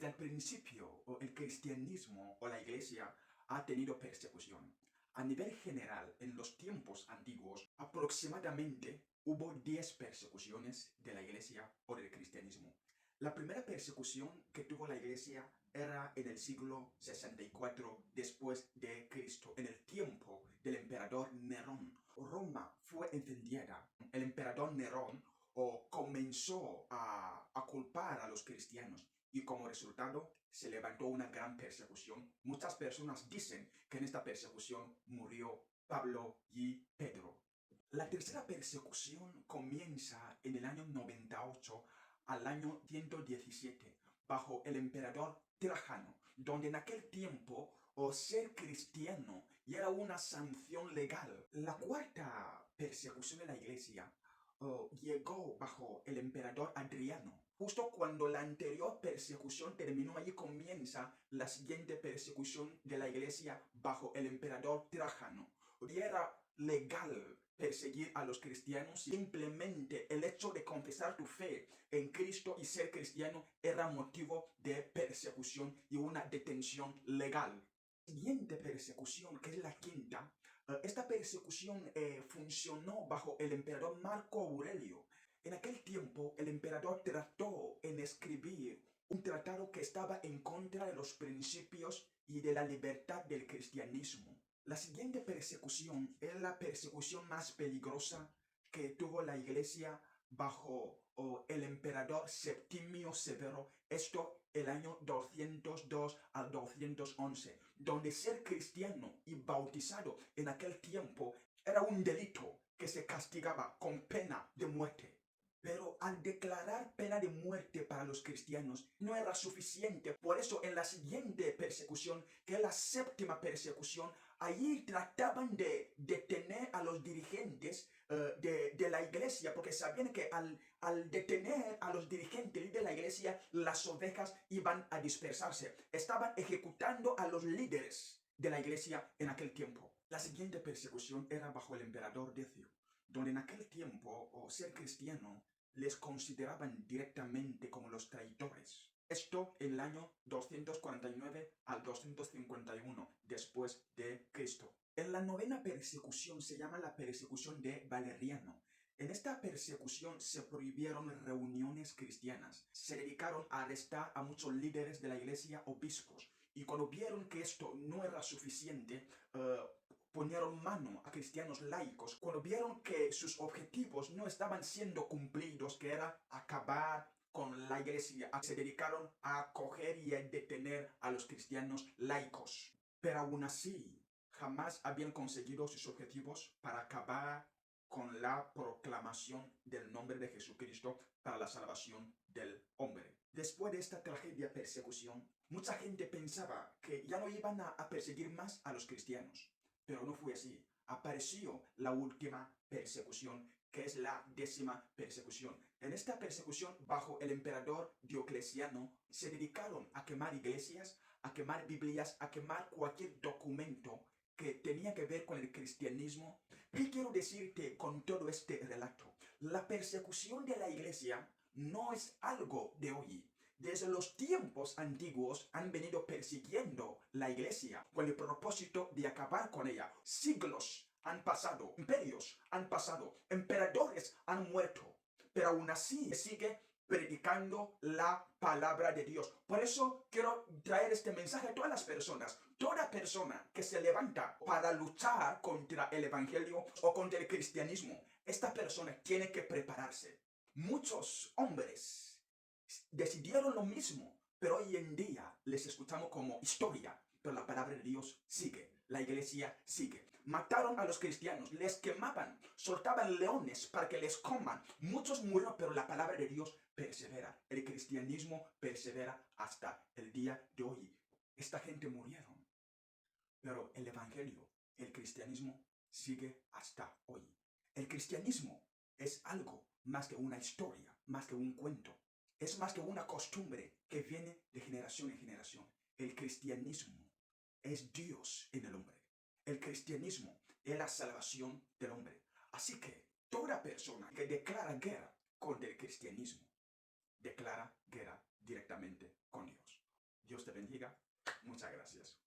Desde el principio, el cristianismo o la iglesia ha tenido persecución. A nivel general, en los tiempos antiguos, aproximadamente hubo 10 persecuciones de la iglesia o del cristianismo. La primera persecución que tuvo la iglesia era en el siglo 64 después de Cristo, en el tiempo del emperador Nerón. Roma fue incendiada. El emperador Nerón comenzó a culpar a los cristianos y como resultado se levantó una gran persecución. Muchas personas dicen que en esta persecución murió Pablo y Pedro. La tercera persecución comienza en el año 98 al año 117 bajo el emperador Trajano, donde en aquel tiempo ser cristiano ya era una sanción legal. La cuarta persecución de la iglesia llegó bajo el emperador Adriano. Justo cuando la anterior persecución terminó, allí comienza la siguiente persecución de la iglesia bajo el emperador Trajano. Y era legal perseguir a los cristianos. Simplemente el hecho de confesar tu fe en Cristo y ser cristiano era motivo de persecución y una detención legal. La siguiente persecución, que es la quinta, esta persecución funcionó bajo el emperador Marco Aurelio. En aquel tiempo, el emperador trató en escribir un tratado que estaba en contra de los principios y de la libertad del cristianismo. La siguiente persecución es la persecución más peligrosa que tuvo la iglesia bajo el emperador Septimio Severo, esto el año 202 al 211, donde ser cristiano y bautizado en aquel tiempo era un delito que se castigaba con pena de muerte. Pero al declarar pena de muerte para los cristianos no era suficiente. Por eso en la siguiente persecución, que es la séptima persecución, allí trataban de detener a los dirigentes de la iglesia, porque sabían que al detener a los dirigentes de la iglesia, las ovejas iban a dispersarse. Estaban ejecutando a los líderes de la iglesia en aquel tiempo. La siguiente persecución era bajo el emperador Decio, donde en aquel tiempo ser cristiano les consideraban directamente como los traidores. Esto en el año 249 al 251 después de Cristo. En la novena persecución se llama la persecución de Valeriano. En esta persecución se prohibieron reuniones cristianas. Se dedicaron a arrestar a muchos líderes de la iglesia, obispos. Y cuando vieron que esto no era suficiente, ponieron mano a cristianos laicos. Cuando vieron que sus objetivos no estaban siendo cumplidos, que era acabar con la iglesia, se dedicaron a acoger y a detener a los cristianos laicos. Pero aún así, jamás habían conseguido sus objetivos para acabar con la proclamación del nombre de Jesucristo para la salvación del hombre. Después de esta tragedia persecución, mucha gente pensaba que ya no iban a perseguir más a los cristianos. Pero no fue así. Apareció la última persecución, que es la 10ª persecución. En esta persecución, bajo el emperador Diocleciano, se dedicaron a quemar iglesias, a quemar Biblias, a quemar cualquier documento que tenía que ver con el cristianismo. ¿Qué quiero decirte con todo este relato? La persecución de la iglesia no es algo de hoy. Desde los tiempos antiguos han venido persiguiendo la iglesia con el propósito de acabar con ella. Siglos han pasado, imperios han pasado, emperadores han muerto, pero aún así sigue predicando la palabra de Dios. Por eso quiero traer este mensaje a todas las personas. Toda persona que se levanta para luchar contra el evangelio o contra el cristianismo, esta persona tiene que prepararse. Muchos hombres decidieron lo mismo, pero hoy en día les escuchamos como historia, pero la palabra de Dios sigue, la iglesia sigue. Mataron a los cristianos, les quemaban, soltaban leones para que les coman. Muchos murieron, pero la palabra de Dios persevera. El cristianismo persevera hasta el día de hoy. Esta gente murieron, pero el evangelio, el cristianismo sigue hasta hoy. El cristianismo es algo más que una historia, más que un cuento. Es más que una costumbre que viene de generación en generación. El cristianismo es Dios en el hombre. El cristianismo es la salvación del hombre. Así que toda persona que declara guerra contra el cristianismo, declara guerra directamente con Dios. Muchas gracias.